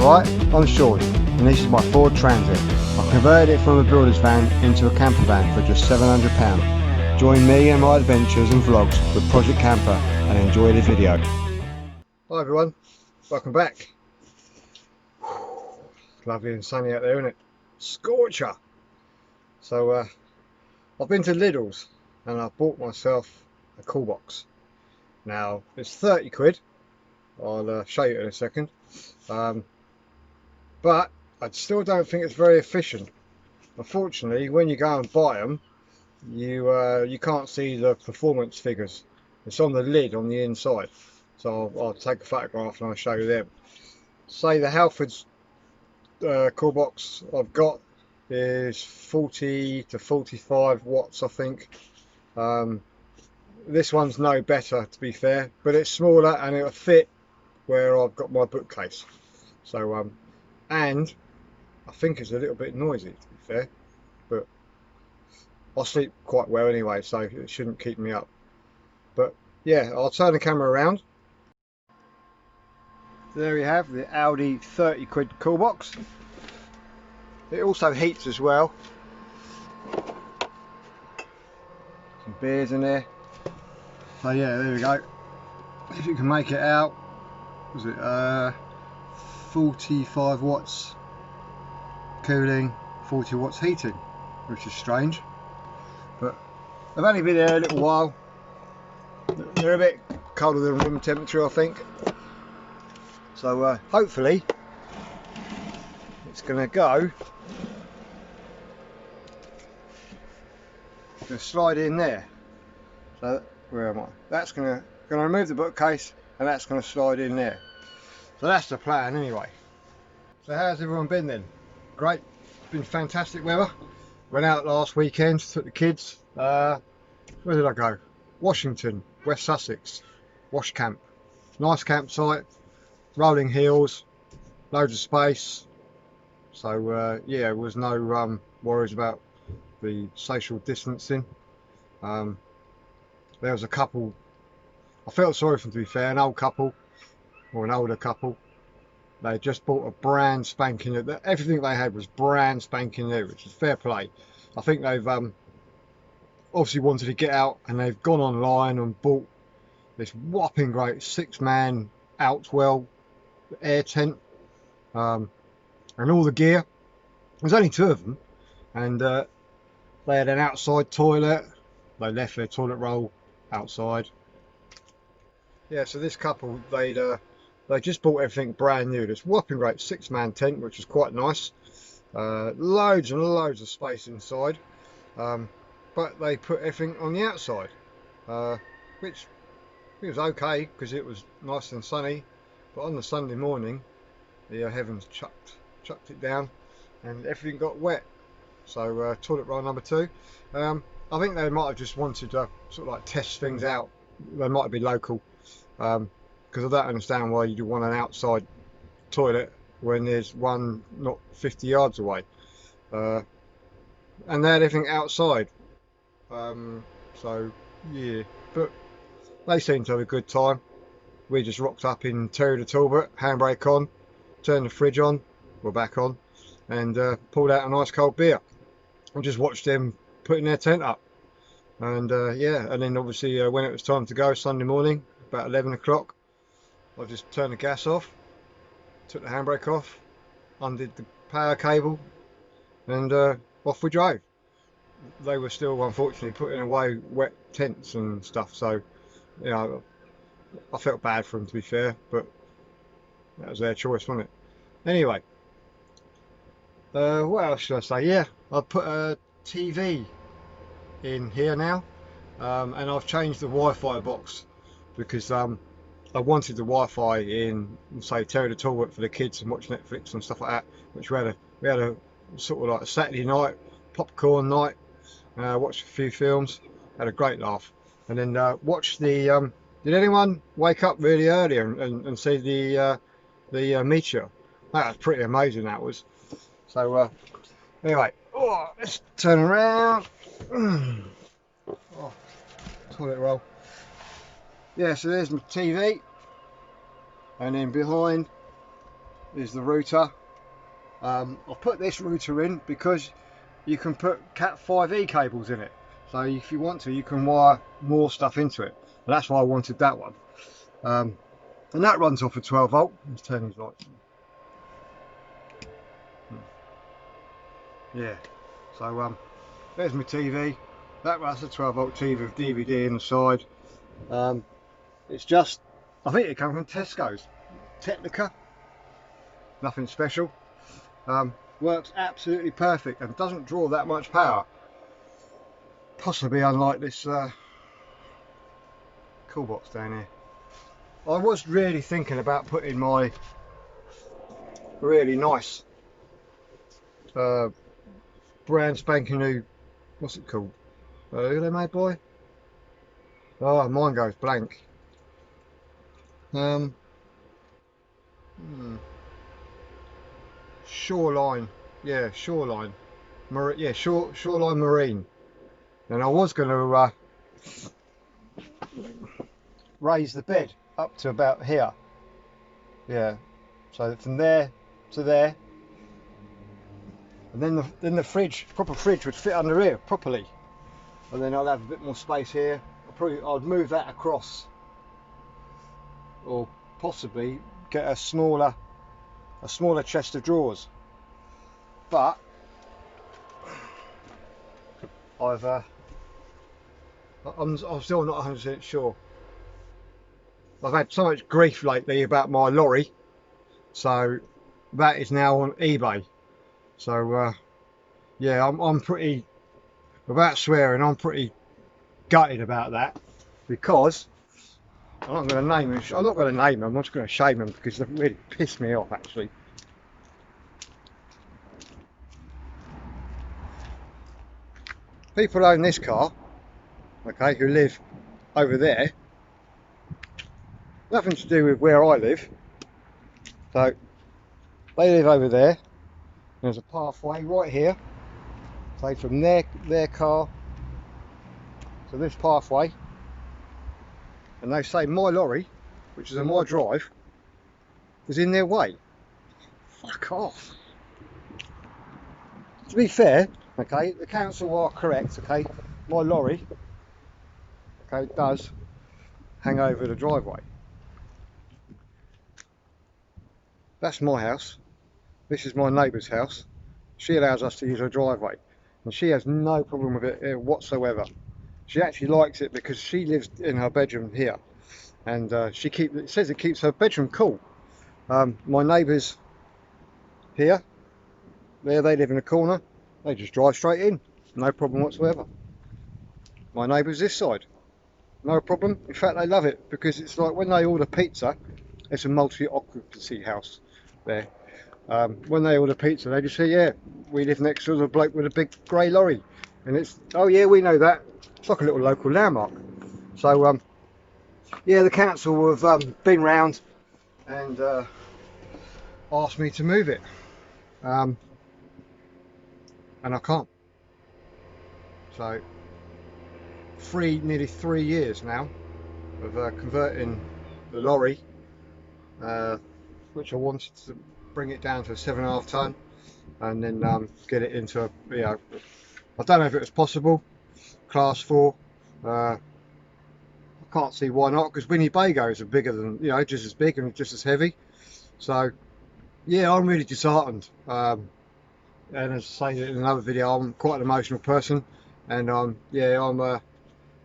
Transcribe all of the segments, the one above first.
Alright, I'm Sean and this is my Ford Transit. I converted it from a builder's van into a camper van for just £700. Join me and my adventures and vlogs with Project Camper and enjoy the video. Hi everyone, welcome back. Lovely and sunny out there, isn't it? Scorcher! So I've been to Lidl's and I've bought myself a coolbox. Now it's 30 quid, I'll show you in a second. But I still don't think it's very efficient. Unfortunately, when you go and buy them, you can't see the performance figures. It's on the lid on the inside. So I'll take a photograph and I'll show you them. Say the Halfords coolbox I've got is 40 to 45 watts, I think. This one's no better, to be fair, but it's smaller and it'll fit where I've got my bookcase. So and I think it's a little bit noisy, to be fair, but I sleep quite well anyway, so it shouldn't keep me up. But yeah, I'll turn the camera around. There we have the Audi 30 quid coolbox. It also heats as well. Some beers in there. So yeah, there we go. If you can make it out, was it 45 watts cooling, 40 watts heating, which is strange, but they've only been there a little while. They're a bit colder than room temperature, I think. So hopefully it's going to go. It's going to slide in there. So where am I? That's going to remove the bookcase and that's going to slide in there. So that's the plan anyway. So how's everyone been then? Great, it's been fantastic weather. Went out last weekend, took the kids. Where did I go? Washington, West Sussex, Wash Camp. Nice campsite, rolling hills, loads of space. So yeah, there was no worries about the social distancing. There was a couple, I felt sorry for them, to be fair, an old couple, or an older couple. They just bought a brand spanking new, everything they had was brand spanking new, which is fair play. I think they've obviously wanted to get out and they've gone online and bought this whopping great 6-man Outwell air tent and all the gear. There's only 2 of them, and they had an outside toilet. They left their toilet roll outside. Yeah, so this couple, they just bought everything brand new. This whopping great 6-man tent, which is quite nice. Loads and loads of space inside. But they put everything on the outside, which it was okay because it was nice and sunny. But on the Sunday morning, the heavens chucked it down, and everything got wet. So toilet roll number 2. I think they might have just wanted to sort of like test things out. They might be local. Because I don't understand why you want an outside toilet when there's one not 50 yards away. And they had everything outside. So yeah, but they seemed to have a good time. We just rocked up in Terry the Talbot, handbrake on, turned the fridge on, we're back on, and pulled out a nice cold beer. And just watched them putting their tent up. And yeah, and then obviously when it was time to go Sunday morning, about 11 o'clock, I just turned the gas off, took the handbrake off, undid the power cable, and off we drove. They were still unfortunately putting away wet tents and stuff, so you know, I felt bad for them, to be fair, but that was their choice, wasn't it? Anyway, what else should I say? Yeah, I've put a TV in here now, and I've changed the Wi-Fi box because I wanted the Wi-Fi in, say, Terry the Talbot for the kids and watch Netflix and stuff like that. Which we had a sort of like a Saturday night, popcorn night, watched a few films, had a great laugh, and then watched the. Did anyone wake up really early and see the meteor? That was pretty amazing. That was. So anyway, let's turn around. Toilet roll. Yeah, so there's my TV, and then behind is the router. I've put this router in because you can put Cat 5e cables in it, so if you want to you can wire more stuff into it, and that's why I wanted that one. And that runs off a 12 volt. Let's turn these lights on. Yeah, so there's my TV. That's a 12 volt TV with DVD inside. It's just, I think it comes from Tesco's, Technica, nothing special. Works absolutely perfect and doesn't draw that much power, possibly unlike this coolbox down here. I was really thinking about putting my really nice brand spanking new, what's it called, who are they made by? Oh, mine goes blank. Shoreline, yeah, Shoreline, yeah, Shoreline Marine. And I was going to raise the bed up to about here, yeah, so from there to there, and then the fridge, proper fridge, would fit under here properly, and then I'll have a bit more space here. I'd move that across, or possibly get a smaller chest of drawers, but I'm still not 100% sure. I've had so much grief lately about my lorry, so that is now on eBay. So yeah, I'm pretty, without swearing, I'm pretty gutted about that, because I'm not going to name him. I'm not going to name him. I'm just going to shame him because they really pissed me off, actually. People own this car, okay, who live over there. Nothing to do with where I live. So they live over there. There's a pathway right here. So from their car to this pathway, and they say my lorry, which is on my drive, is in their way. Fuck off. To be fair, okay, the council are correct, okay, my lorry, okay, does hang over the driveway. That's my house. This is my neighbour's house. She allows us to use her driveway, and she has no problem with it whatsoever. She actually likes it because she lives in her bedroom here, and it says it keeps her bedroom cool. My neighbours here, they live in a corner. They just drive straight in, no problem whatsoever. My neighbours this side, no problem. In fact, they love it because it's like when they order pizza, it's a multi-occupancy house there. When they order pizza, they just say, yeah, we live next to the bloke with a big grey lorry, and it's, oh yeah, we know that. It's like a little local landmark. So yeah, the council have been round and asked me to move it, and I can't. So nearly 3 years now of converting the lorry, which I wanted to bring it down to a 7.5 ton, and then get it into a, you know, I don't know if it was possible, class 4. I can't see why not, because Winnebagos are bigger than, you know, just as big and just as heavy. So yeah, I'm really disheartened, and as I say in another video, I'm quite an emotional person, and yeah,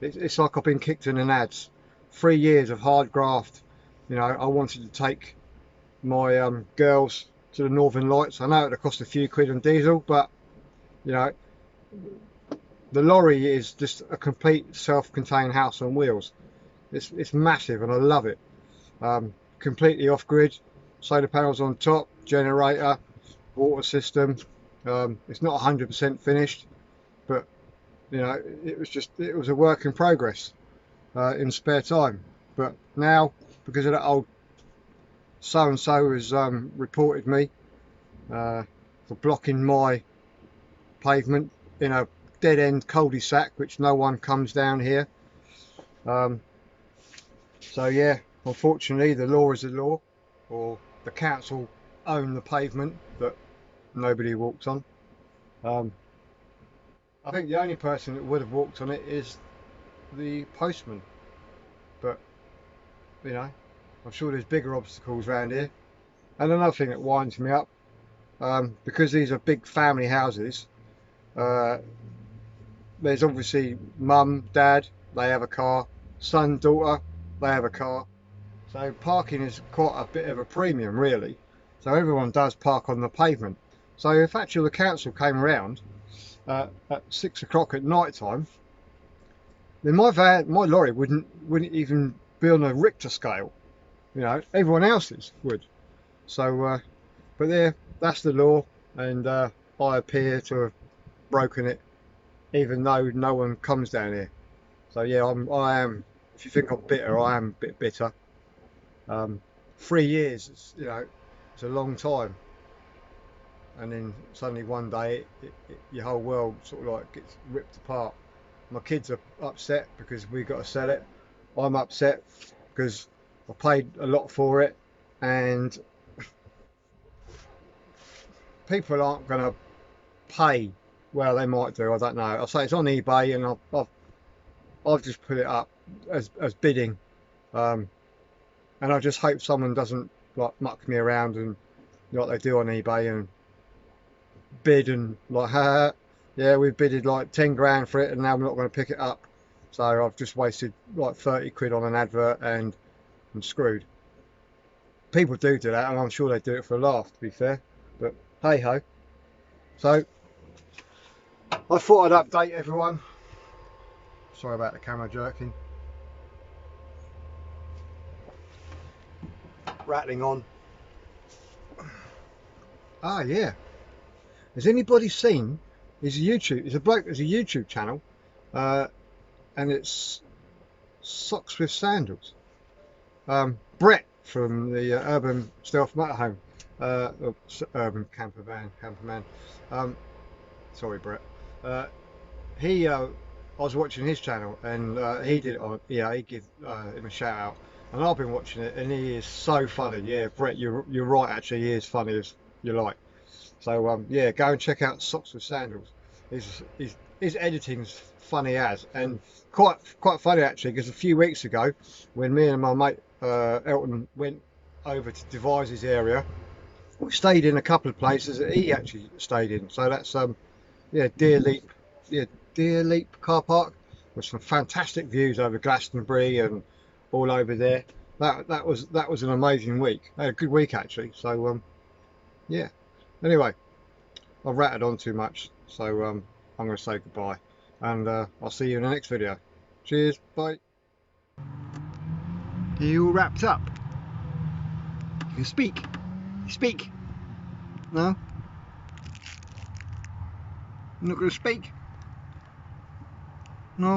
it's like I've been kicked in the nads. 3 years of hard graft. You know, I wanted to take my girls to the Northern Lights. I know it cost a few quid on diesel, but you know, the lorry is just a complete self-contained house on wheels. It's massive and I love it. Completely off-grid, solar panels on top, generator, water system. It's not 100% finished, but you know, it was a work in progress in spare time. But now, because of that old so-and-so has reported me for blocking my pavement in a dead-end cul-de-sac, which no one comes down here. So yeah, unfortunately the law is the law, or the council own the pavement that nobody walks on. I think the only person that would have walked on it is the postman, but you know, I'm sure there's bigger obstacles around here. And another thing that winds me up, because these are big family houses, there's obviously mum, dad, they have a car, son, daughter, they have a car. So parking is quite a bit of a premium really. So everyone does park on the pavement. So if actually the council came around at 6 o'clock at night time, then my lorry wouldn't even be on a Richter scale. You know, everyone else's would. So, but there, that's the law, and I appear to have broken it, even though no one comes down here. So yeah, I am. If you think I'm bitter, I am a bit bitter. 3 years, you know, it's a long time, and then suddenly one day, your whole world sort of like gets ripped apart. My kids are upset because we got to sell it. I'm upset because I paid a lot for it, and people aren't going to pay. Well, they might do. I don't know. I say it's on eBay, and I've just put it up as bidding, and I just hope someone doesn't like muck me around and like they do on eBay and bid and like, ha, yeah, we've bidded like 10 grand for it, and now we're not going to pick it up. So I've just wasted like 30 quid on an advert, and I'm screwed. People do that, and I'm sure they do it for a laugh, to be fair. But hey ho. So I thought I'd update everyone. Sorry about the camera jerking. Rattling on. Ah yeah. Has anybody seen? There's a bloke. There's a YouTube channel, and it's Socks with Sandals. Brett from the Urban Stealth Motorhome, Urban Camperman. Sorry, Brett. I was watching his channel, and he did it on. Yeah, he give him a shout out, and I've been watching it, and he is so funny. Yeah, Brett, you're right. Actually, he is funny as you like. So yeah, go and check out Socks with Sandals. His editing's funny as, and quite funny actually, because a few weeks ago, when me and my mate Elton went over to Devise's area, we stayed in a couple of places that he actually stayed in. So that's yeah, Deer Leap car park with some fantastic views over Glastonbury and all over there. That was an amazing week. I had a good week actually. So yeah. Anyway, I've rattled on too much, so I'm going to say goodbye, and I'll see you in the next video. Cheers, bye. Are you all wrapped up? You can speak. You speak. No? You're not going to speak? No?